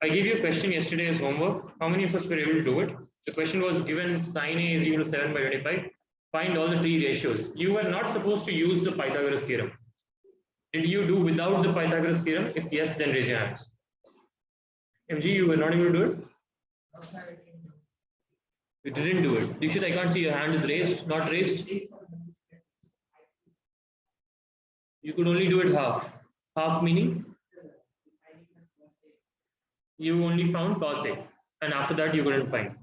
I gave you a question yesterday as homework. How many of us were able to do it? The question was given sine A is equal to 7 by 25. Find all the three ratios. You were not supposed to use the Pythagoras theorem. Did you do without the Pythagoras theorem? If yes, then raise your hands. MG, you were not able to do it? You didn't do it. Dikshit, I can't see your hand is raised, not raised. You could only do it half. Half meaning? You only found cos A, and after that you couldn't find.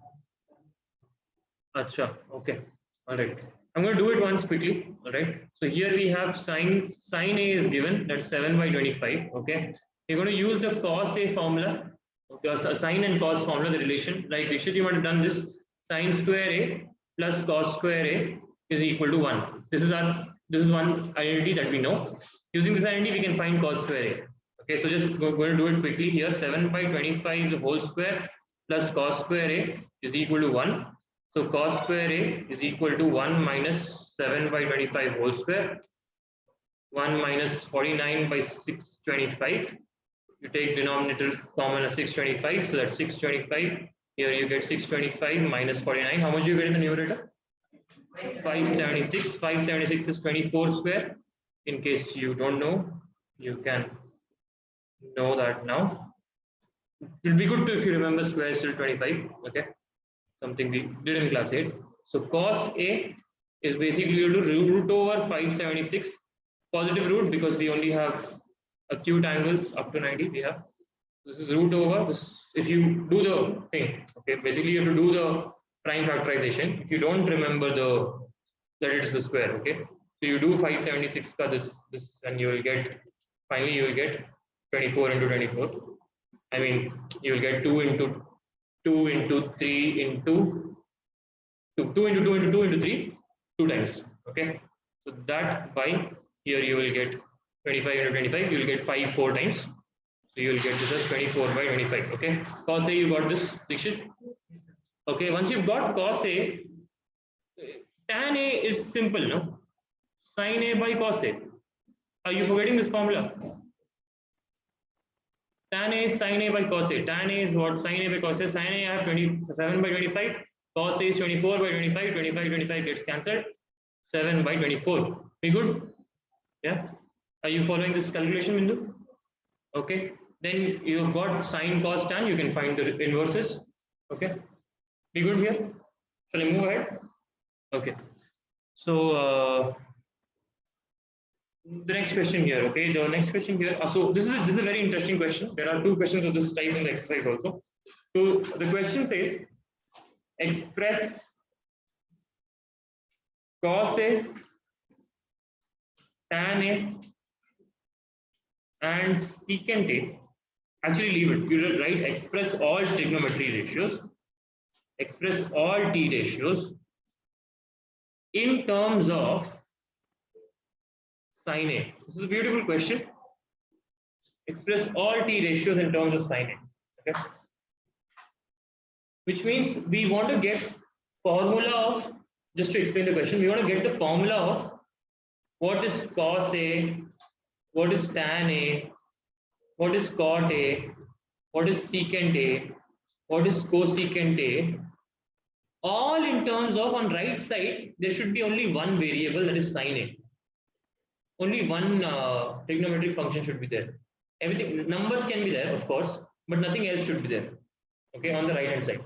Acha, okay. All right. I'm going to do it once quickly. All right. So here we have sine A is given, that's 7 by 25. Okay. You're going to use the cos A formula. Okay, sine and cos formula, the relation. Like Dikshit, you might have done this. Sine square A plus cos square A is equal to 1. This is one identity that we know. Using this identity, we can find cos square A. Okay, so just going to do it quickly here. 7 by 25 the whole square plus cos square A is equal to 1. So cos square A is equal to 1 minus 7 by 25 whole square. 1 minus 49 by 625. You take denominator common as 625, so that's 625. Here you get 625 minus 49. How much do you get in the numerator? 576. 576 is 24 square. In case you don't know, you can know that now. It will be good to if you remember squares till 25. Okay, something we did in class 8. So cos A is basically equal to root over 576. Positive root because we only have acute angles up to 90. We have this is root over this. If you do the thing, okay, basically you have to do the prime factorization. If you don't remember that it is the square, okay, so you do 576 ka this, and you will get finally you will get 24 into 24. I mean you will get 2 into 2 into 3 into 2 into 2 into 2 into 3 2 times. Okay, so that by here you will get 25 into 25, you will get 5 4 times. So you will get this as 24 by 25. Okay, cos A, you got this, Dikshit? Okay, once you've got cos A, tan A is simple, no? Sin A by cos A. Are you forgetting this formula? Tan A is sin A by cos A. Tan A is what? Sin A by cos A. Sin A I have 27 by 25. Cos A is 24 by 25. 25 gets cancelled. 7 by 24. We good? Yeah. Are you following this calculation, Bindu? Okay. Then you've got sine, cos, tan. You can find the inverses. Okay. We good here? Shall I move ahead? Okay. So the next question here. Okay. The next question here. So this is a very interesting question. There are two questions of this type in the exercise also. So the question says, express cos A, tan A, and secant A. Actually leave it. You should write express all trigonometry ratios. Express all t ratios in terms of sin A. This is a beautiful question. Express all t ratios in terms of sin A. Okay. Which means we want to get formula of, just to explain the question, we want to get the formula of what is cos A, what is tan A, what is cot A, what is secant A, what is cosecant A, all in terms of, on right side there should be only one variable, that is sin A. Only one trigonometric function should be there. Everything, numbers can be there of course, but nothing else should be there. Okay, on the right hand side.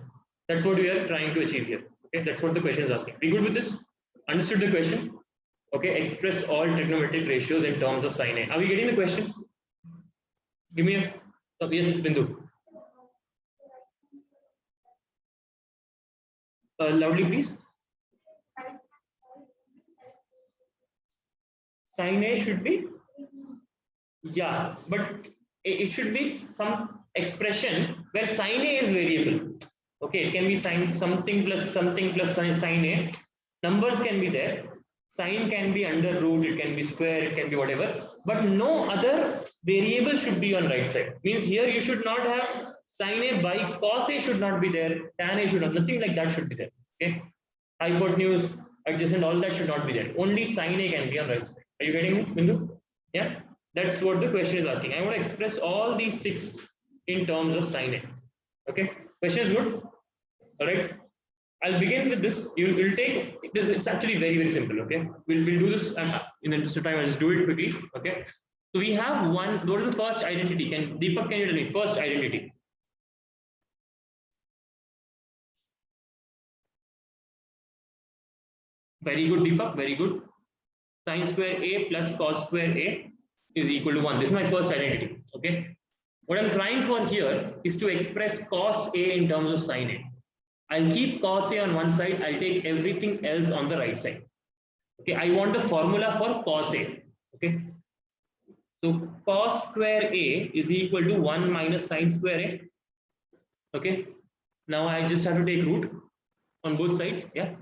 That's what we are trying to achieve here. Okay, that's what the question is asking. We good with this? Understood the question? Okay, express all trigonometric ratios in terms of sin A. Are we getting the question? Give me a yes, Bindu. Loudly, please. Sin A should be, yeah, but it should be some expression where sin A is variable. Okay, it can be something plus sin A. Numbers can be there. Sin can be under root, it can be square, it can be whatever, but no other variable should be on right side. Means here you should not have sin A by cos A should not be there, tan A should not, nothing like that should be there. Okay, hypotenuse, adjacent, all that should not be there. Only sin A can be on right side. Are you getting me, Bindu? Yeah, that's what the question is asking. I want to express all these 6 in terms of sin A. Okay, question is good. All right, I'll begin with this. You'll take this. It's actually very simple. Okay, we'll do this in the interest of time. I'll just do it quickly. Okay, so we have one. What is the first identity? Can Deepak, can you tell me first identity? Very good, Deepak. Very good. Sin square A plus cos square A is equal to 1. This is my first identity. Okay. What I'm trying for here is to express cos A in terms of sin A. I'll keep cos A on one side. I'll take everything else on the right side. Okay. I want the formula for cos A. Okay. So cos square A is equal to 1 minus sin square A. Okay. Now I just have to take root on both sides. Yeah.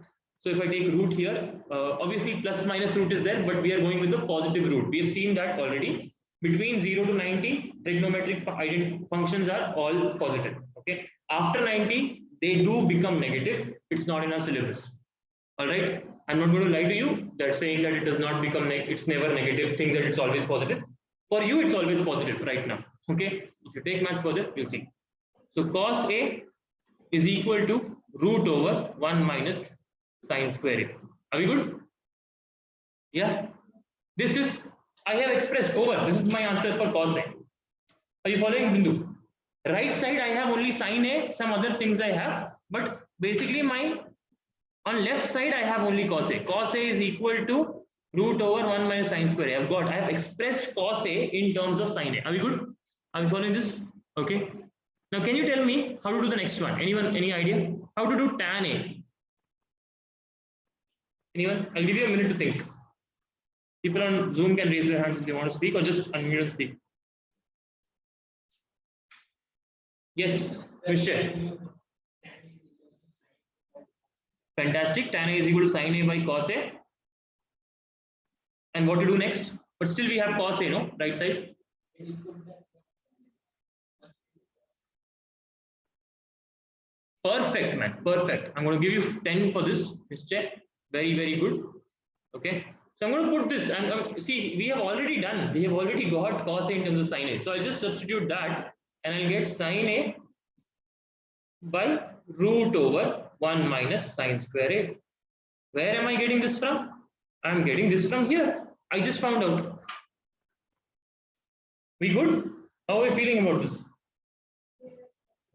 So if I take root here, obviously plus minus root is there, but we are going with the positive root. We have seen that already. Between 0 to 90, trigonometric functions are all positive. Okay. After 90, they do become negative. It's not in our syllabus. All right. I'm not going to lie to you that saying that it does not become negative. It's never negative. Think that it's always positive. For you, it's always positive right now. Okay. If you take maths further, you'll see. So cos A is equal to root over 1 minus sin square A. Are we good? Yeah. This is, I have expressed over. This is my answer for cos A. Are you following, Bindu? Right side, I have only sin A, some other things I have, but basically on left side, I have only cos A. Cos A is equal to root over 1 minus sin square A. I have expressed cos A in terms of sin A. Are we good? Are we following this? Okay. Now, can you tell me how to do the next one? Anyone, any idea? How to do tan A? Anyone? I'll give you a minute to think. People on Zoom can raise their hands if they want to speak, or just unmute and speak. Yes, Mr. Fantastic. Tan A is equal to sin A by cos A. And what to do next? But still we have cos A, no? Right side. Perfect, man. Perfect. I'm going to give you 10 for this, Mr. Very good. Okay. So I'm going to put this, and see, we have already got cos A in terms of sin A. So I'll just substitute that, and I'll get sin A by root over 1 minus sin square A. Where am I getting this from? I'm getting this from here. I just found out. We good? How are we feeling about this?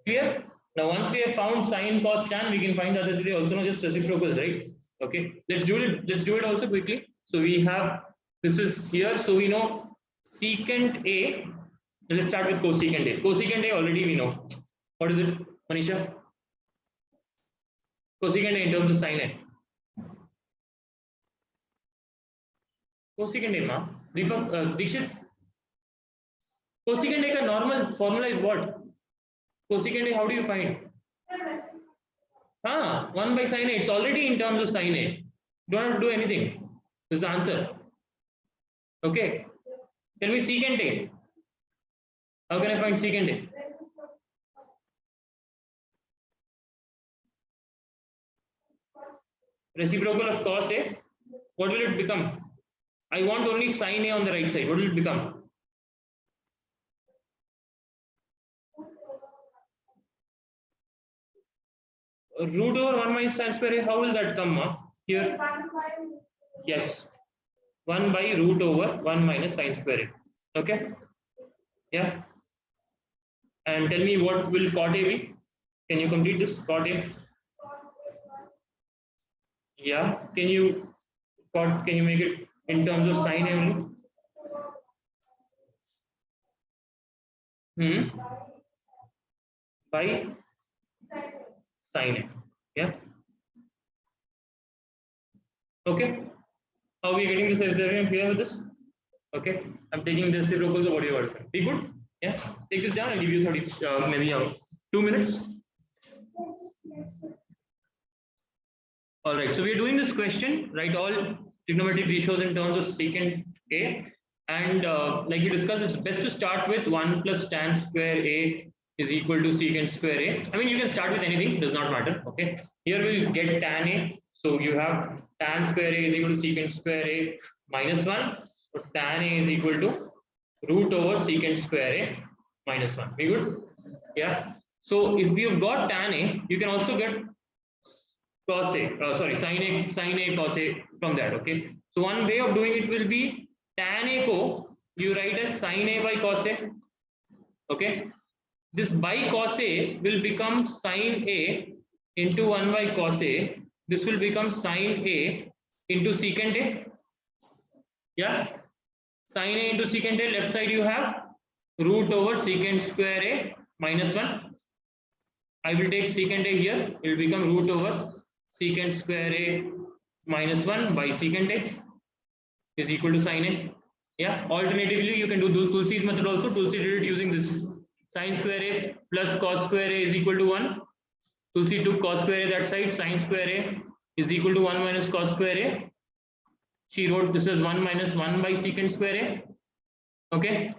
Clear? Now, once we have found sine, cos, tan, we can find the other three also, not just reciprocals, right? Okay. Let's do it also quickly. So we have, this is here. So we know secant A. Let's start with cosecant A. Cosecant A already we know. What is it, Manisha? Cosecant A in terms of sin A. Cosecant A, ma. Deepak, Dikshit. Cosecant A ka normal formula is what? Cosecant A, how do you find? 1 by sin A. It's already in terms of sin A. Don't have to do anything. This is the answer. Okay. Tell me secant A. How can I find secant A? Reciprocal of cos A. What will it become? I want only sin A on the right side. What will it become? Root over 1 minus sin square A. How will that come here? Yes. 1 by root over 1 minus sin square A. Okay. Yeah. And tell me what will cot A be? Can you complete this? Cot A. Yeah. Can you make it in terms of sin A only? By sin A. Yeah. Okay. How are we getting this? Is everyone clear with this? Okay. I'm taking the reciprocals of what you got. Be good. Yeah. Take this down. I'll give you 30, maybe 2 minutes. All right. So we are doing this question, right? All trigonometric ratios in terms of secant A. And like we discussed, it's best to start with 1 plus tan square A is equal to secant square A. I mean, you can start with anything, does not matter. Okay. Here we'll get tan A. So you have tan square A is equal to secant square A minus 1. So tan A is equal to root over secant square A minus 1. We good? Yeah. So if you've got tan A, you can also get cos A, sin A cos A from that. Okay. So one way of doing it will be tan A co, you write as sin A by cos A. Okay. This by cos A will become sin A into 1 by cos A. This will become sin A into secant A. Yeah. Sin A into secant A, left side you have root over secant square A minus 1. I will take secant A here, it will become root over secant square A minus 1 by secant A is equal to sin A. Yeah, alternatively, you can do Tulsi's method also. Tulsi did it using this sin square A plus cos square A is equal to 1. Tulsi took cos square A that side, sin square A is equal to 1 minus cos square A. She wrote this as 1 minus 1 by secant square A. Okay,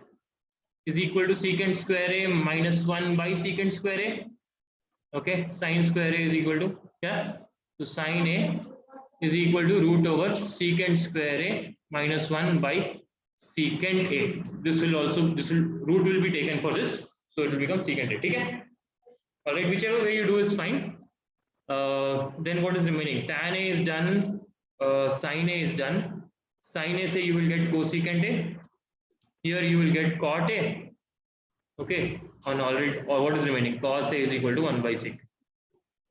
is equal to secant square A minus 1 by secant square A. Okay, sin square A is equal to, yeah, so sin A is equal to root over secant square A minus 1 by secant A. This will also, root will be taken for this, so it will become secant A. Okay, all right, whichever way you do is fine. Then what is remaining? Tan A is done, sin A is done. Sin A, say you will get cosecant A. Here you will get cot A. Okay, on already, or what is remaining? Cos A is equal to 1 by sec.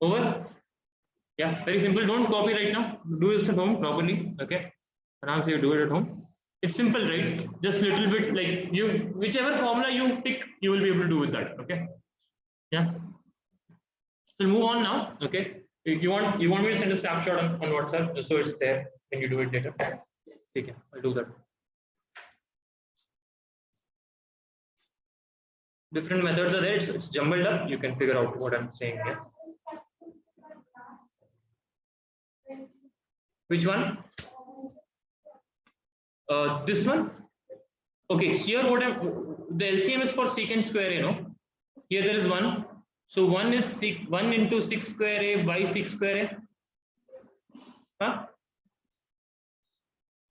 Over. Yeah, very simple. Don't copy right now. Do this at home properly. Okay, Aram, you do it at home. It's simple, right? Just little bit like you, whichever formula you pick, you will be able to do with that. Okay. Yeah. So move on now. Okay. If you want me to send a snapshot on WhatsApp just so it's there when you do it later. Okay, I'll do that. Different methods are there. It's jumbled up. You can figure out what I'm saying here. Which one? This one. Okay, here what the LCM is for secant square A, no? Here there is 1. So 1 is 1 into 6 square A by 6 square A. Huh?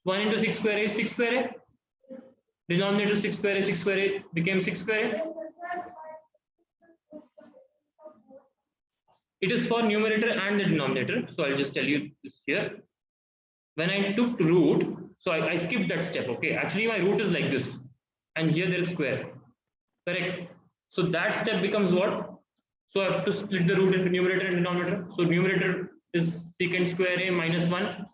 1 into 6 square A is 6 square A. Denominator 6 square A became 6 square A. It is for numerator and the denominator. So I'll just tell you this here. When I took root, so I skipped that step. Okay, actually my root is like this, and here there is square. Correct. So that step becomes what? So I have to split the root into numerator and denominator. So numerator is secant square A minus 1.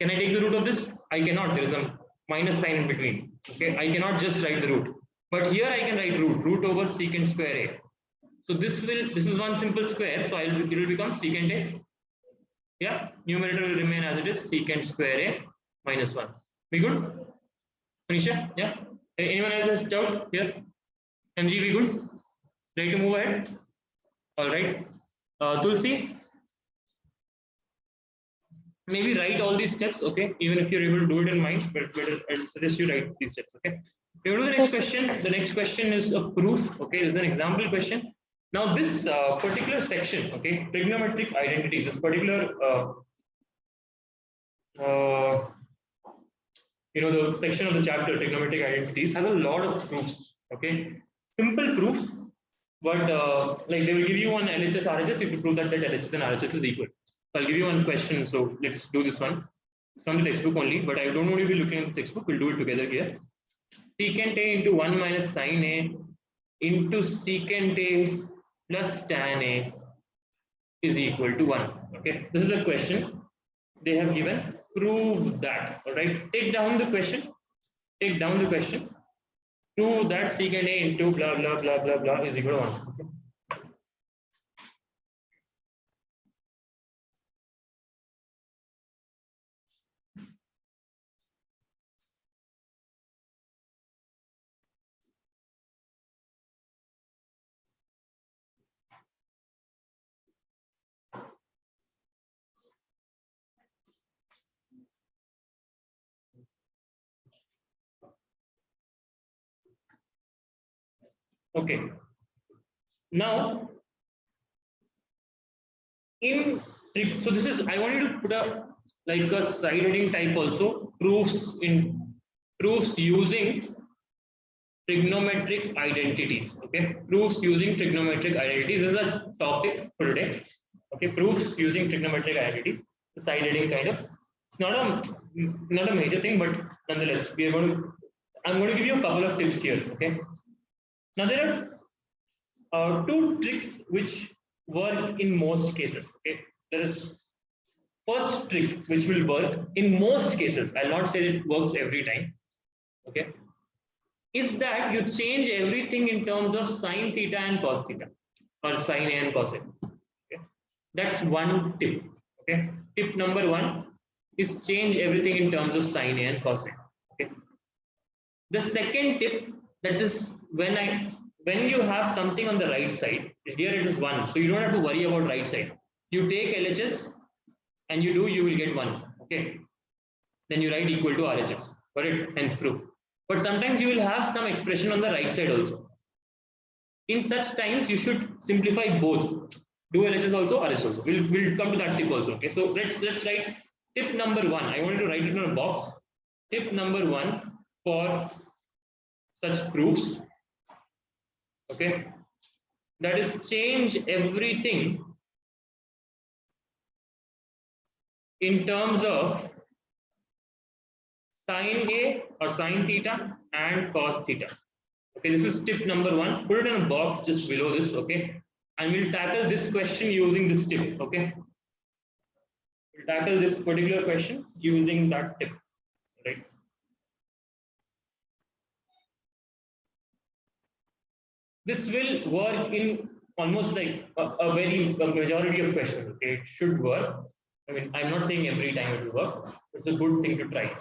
Can I take the root of this? I cannot. There is a minus sign in between. Okay, I cannot just write the root. But here I can write root over secant square A. So this is one simple square. So it will become secant A. Yeah, numerator will remain as it is, secant square A minus 1. We good? Manisha? Yeah. Anyone else has doubt here? MG, we good? Ready to move ahead? All right. Tulsi, maybe write all these steps, okay? Even if you're able to do it in mind, but better I suggest you write these steps, okay? We go to the next question. The next question is a proof, okay? This is an example question. Now this particular section, okay, trigonometric identities, this particular, the section of the chapter trigonometric identities has a lot of proofs, okay? Simple proofs, but like they will give you one LHS, RHS if you prove that LHS and RHS is equal. So I'll give you one question, so let's do this one. It's from the textbook only, but I don't want you to be looking at the textbook, we'll do it together here. Secant A into 1 minus sin A into secant A plus tan A is equal to 1. Okay, this is a question they have given. Prove that. All right, take down the question. Take down the question. Prove that secant A into blah blah blah blah blah is equal to 1. Okay. Okay. Now, so this is, I want you to put a like a side heading type also, proofs using trigonometric identities. Okay, proofs using trigonometric identities is a topic for today. Okay, proofs using trigonometric identities. The side heading kind of. It's not a major thing, but nonetheless, we are going to. I'm going to give you a couple of tips here. Okay. Now there are two tricks which work in most cases. Okay, there is first trick which will work in most cases. I'll not say it works every time. Okay, is that you change everything in terms of sine theta and cos theta, or sine A and cos A. Okay, that's one tip. Okay, tip number one is change everything in terms of sine A and cos A. Okay, the second tip, that is when you have something on the right side, here it is 1, so you don't have to worry about right side. You take LHS and you will get 1. Okay, then you write equal to RHS. Got it? Hence proof. But sometimes you will have some expression on the right side also. In such times, you should simplify both. Do LHS also, RHS also. We'll come to that tip also. Okay, so let's write tip number 1. I wanted to write it on a box. Tip number 1 for such proofs. Okay, that is change everything in terms of sine A or sine theta and cos theta. Okay, this is tip number 1. Put it in a box just below this. Okay, and we'll tackle this question using this tip. Okay, we'll tackle this particular question using that tip. Right. This will work in almost like a majority of questions. Okay, it should work. I mean, I'm not saying every time it will work. It's a good thing to try,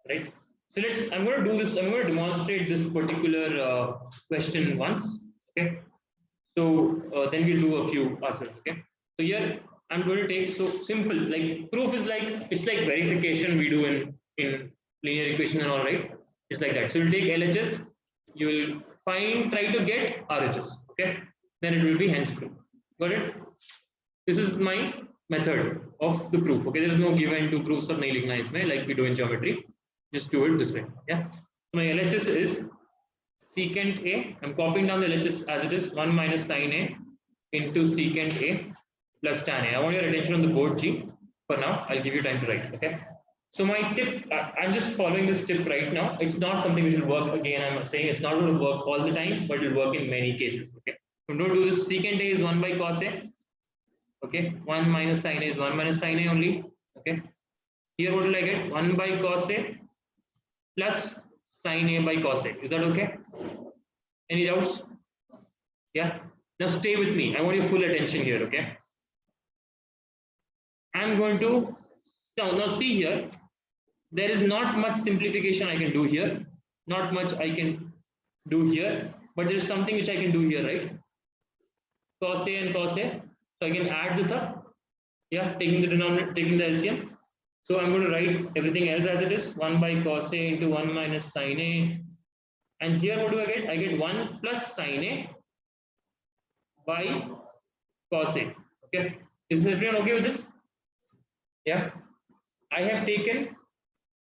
right? So I'm going to do this. I'm going to demonstrate this particular question once. Okay. So then we'll do a few answers. Okay. So here I'm going to take, so simple, like proof is like, it's like verification we do in linear equation and all, right? It's like that. So you'll take LHS, you will try to get RHS. Okay. Then it will be hence proof. Got it? This is my method of the proof. Okay. There is no given to proofs of nail lignite like we do in geometry. Just do it this way. Yeah. So my LHS is secant A. I'm copying down the LHS as it is 1 minus sine A into secant A plus tan A. I want your attention on the board G. For now, I'll give you time to write. Okay. So my tip, I'm just following this tip right now. It's not something which will work again. I'm saying it's not going to work all the time, but it will work in many cases. Okay. So don't do this. Secant A is 1 by cos A. Okay. 1 minus sine A is 1 minus sine A only. Okay. Here what will I get? 1 by cos A plus sine A by cos A. Is that okay? Any doubts? Yeah. Now stay with me. I want your full attention here. Okay. I'm going to now see here. There is not much simplification I can do here. Not much I can do here. But there is something which I can do here, right? Cos A and cos A. So I can add this up. Yeah. Taking the denominator, taking the LCM. So I'm going to write everything else as it is. 1 by cos A into 1 minus sine A. And here what do I get? I get 1 plus sine A by cos A. Okay. Is everyone okay with this? Yeah.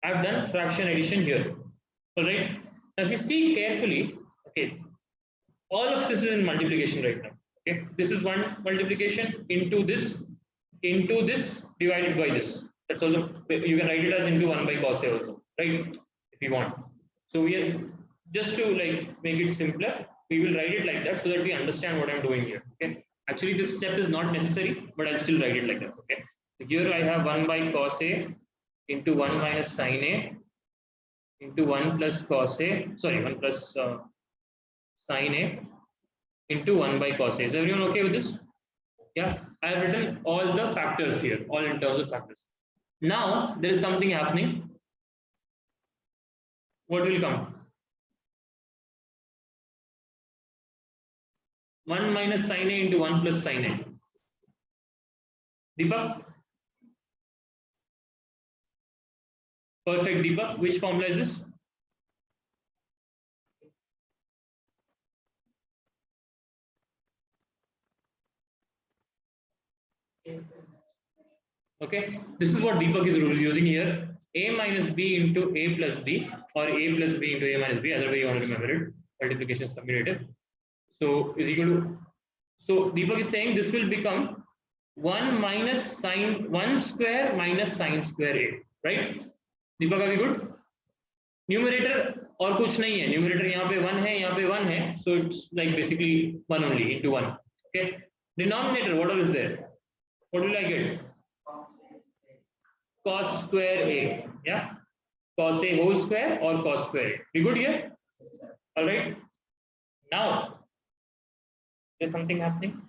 I've done fraction addition here. Alright. Now if you see carefully, okay, all of this is in multiplication right now. Okay. This is one multiplication into this divided by this. That's also, you can write it as into 1 by cos A also, right? If you want. So we are just to like make it simpler, we will write it like that so that we understand what I'm doing here. Okay. Actually, this step is not necessary, but I'll still write it like that. Okay. So here I have 1 by cos A into 1 minus sine A into 1 plus cos A. Sorry, 1 plus sine A into 1 by cos A. Is everyone okay with this? Yeah. I have written all the factors here, all in terms of factors. Now there is something happening. What will come? 1 minus sine A into 1 plus sine A. Deepak? Perfect, Deepak. Which formula is this? Okay, this is what Deepak is using here. A minus B into A plus B, or A plus B into A minus B, other way you want to remember it. multiplication is commutative. So is equal to, so Deepak is saying this will become 1 minus sine 1 square minus sine square a, right? Deepak, are we good? Numerator और कुछ नहीं है, numerator यहाँ पे 1 है, यहाँ पे 1 है, so it's like basically 1 only into 1. Okay. Denominator, whatever is there, what will I get? Cos square a, yeah, cos a whole square or cos square a. We good here? All right. Now, is something happening?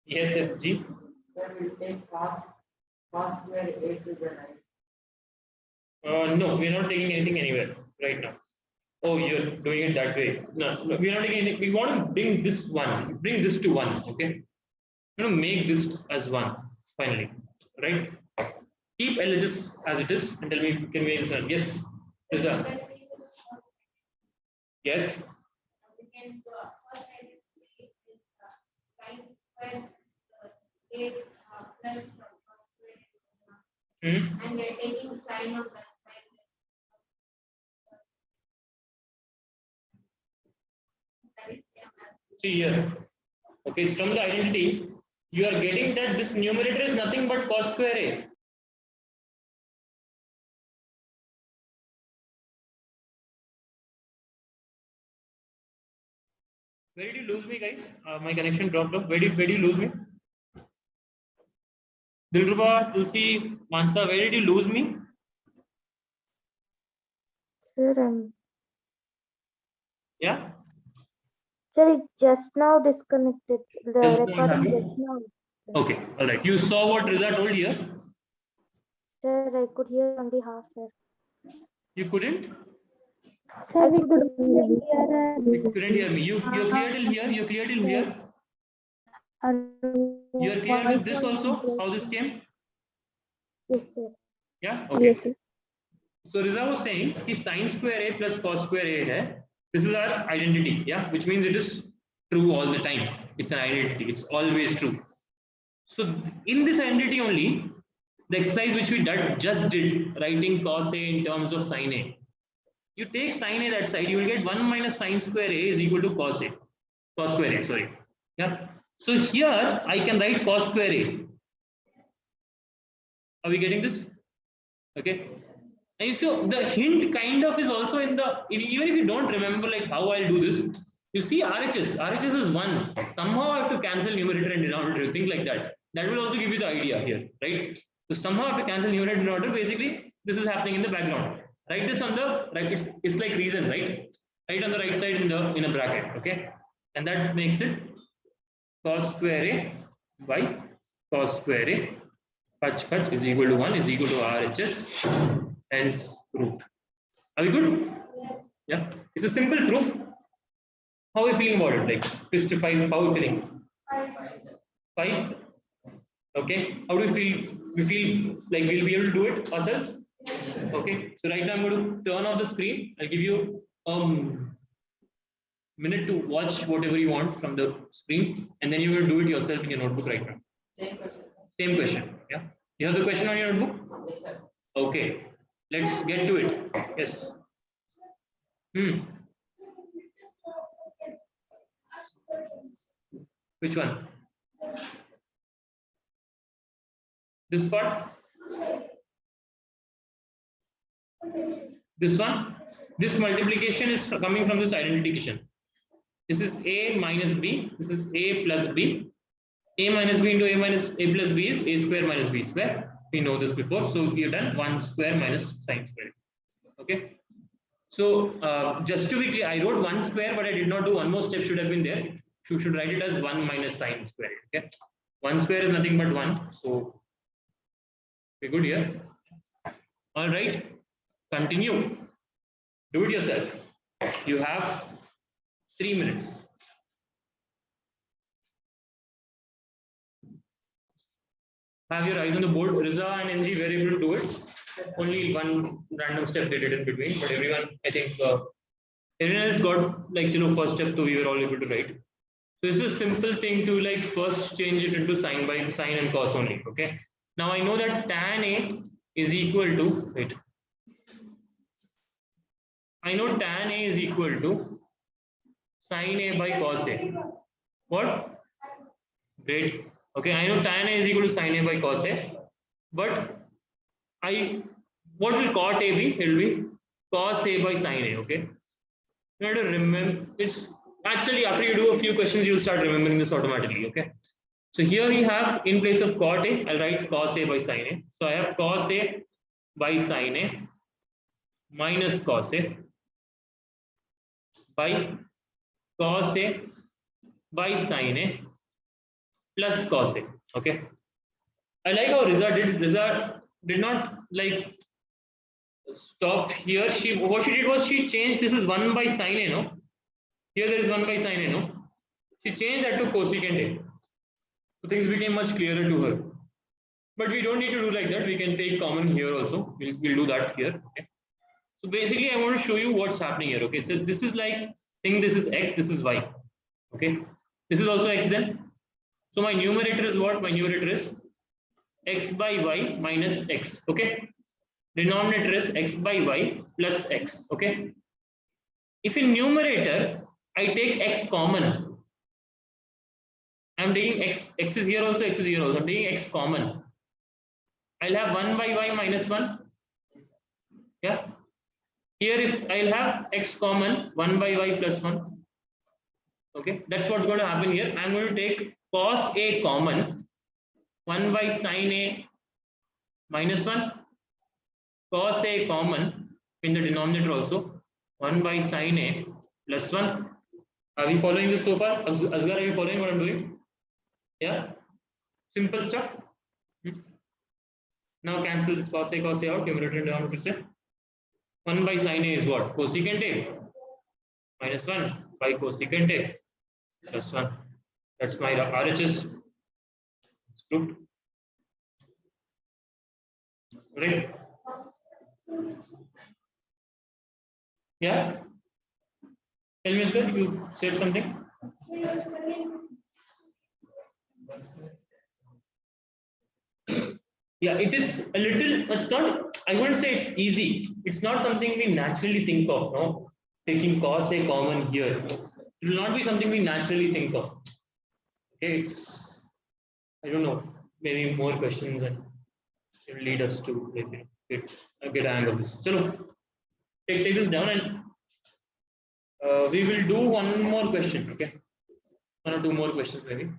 Yes, FG. Sir, we'll take cos square a to the right. No, we're not taking anything anywhere right now. Oh, you're doing it that way. No, we're not taking anything. We want to bring this one, bring this to 1. Okay. We're going to make this as 1 finally, right? Keep LHS as it is and tell me, can we use that? Yes. Yes, sir. Yes. And we are taking sign of that side. That is, See here. Okay, from the identity, you are getting that this numerator is nothing but cos square a. Where did you lose me, guys? My connection dropped off. Where did you lose me? Dilruba, Tulsi, Mansa, where did you lose me? Sir, Yeah. sir, it just now disconnected. The Just now recording happened? just now. Okay, all right. You saw what Riza told here? Sir, I could hear only half, sir. You couldn't? Sir, we couldn't hear. You couldn't hear me. You're clear till here? You're clear till here? You're clear with this also? How this came? Yes, sir. Yeah? Okay. Yes, sir. So Riza was saying कि sin square a plus cos square a है. This is our identity, yeah, which means it is true all the time. It's an identity. It's always true. So in this identity only, the exercise which we just did, writing cos a in terms of sin a. You take sin a that side, you will get 1 minus sin square a is equal to cos a. Cos square a, sorry. Yeah. So here I can write cos square a. Are we getting this? Okay. And so the hint kind of is also in the, even if you don't remember like how I'll do this, you see RHS is 1. Somehow I have to cancel numerator and denominator, think like that. That will also give you the idea here, right? So somehow I have to cancel numerator and denominator. Basically, this is happening in the background. Write this on the right, it's like reason, right? Right on the right side in a bracket, okay? And that makes it cos square a by cos square a fudge is equal to 1 is equal to RHS. Hence root. Are we good? yes. Yeah. It's a simple proof. How are you feeling about it? Like twist to 5, how are you feeling? 5? Okay. How do we feel? We feel like we'll be able to do it ourselves? Okay. So right now I'm going to turn off the screen. I'll give you minute to watch whatever you want from the screen, and then you will do it yourself in your notebook right now. Same question. Yeah. You have the question on your notebook? Yes, sir. Okay. Let's get to it. Yes. Which one? This part? This one? This multiplication is coming from this identification. This is a minus b. This is a plus b. A minus b into a minus a plus b is a square minus b square. We know this before, so we have done 1 square minus sine square. Okay. So just to be clear, I wrote 1 square, but I did not do one more step. Should have been there. You should write it as 1 minus sine square. Okay. 1 square is nothing but 1. So we're good here. All right. Continue. Do it yourself. You have 3 minutes. Have your eyes on the board. Riza and NG were able to do it. Only one random step they did in between, but everyone, I think, everyone else got like first step, so we were all able to write. So it's a simple thing to like first change it into sine and cos only. Okay. Now I know that tan A is equal to wait. I know tan A is equal to sine A by cos A. What? Great. Okay, I know tan A is equal to sine A by cos A, but what will cot A be? It will be cos A by sine A. Okay, you have to remember. It's actually after you do a few questions, you'll start remembering this automatically. Okay, so here we have in place of cot A, I'll write cos A by sine A. So I have cos A by sine A minus cos A by cos A by sine A plus cos A. Okay, I like how Riza did not like stop here. What she did was she changed this is 1 by sine A, no? Here there is 1 by sine A, no? She changed that to cosecant A. So things became much clearer to her. But we don't need to do like that. We can take common here also. We'll do that here. Okay. So basically, I want to show you what's happening here. Okay. So this is like think this is x, this is y. Okay. This is also x then. So my numerator is what? My numerator is x by y minus x. Okay. Denominator is x by y plus x. Okay. If in numerator I take x common, I'm taking x is here also, x is here also. I'm taking x common. I'll have 1 by y minus 1. Yeah. Here if I'll have x common, 1 by y plus 1. Okay. That's what's going to happen here. I'm going to take cos A common, 1 by sine A minus 1. Cos A common in the denominator also, 1 by sine A plus 1. Are we following this so far? Asghar, are you following what I'm doing? Yeah, simple stuff. Now cancel this cos A out. Numerator and denominator say 1 by sine A is what? Cosecant A minus 1 by cosecant A plus 1. That's my RHS. It's proved. Right? Yeah. Tell me, sir, you said something. Yeah, it is a little. It's not. I wouldn't say it's easy. It's not something we naturally think of. No, taking cos A common here. It will not be something we naturally think of. Okay, it's. I don't know. Maybe more questions and it will lead us to maybe get a hang of this. So take this down and we will do one more question. Okay, 1 or 2 more questions maybe.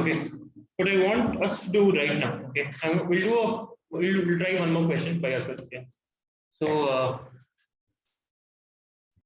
Okay, what I want us to do right now. Okay, we'll try one more question by ourselves. Yeah. So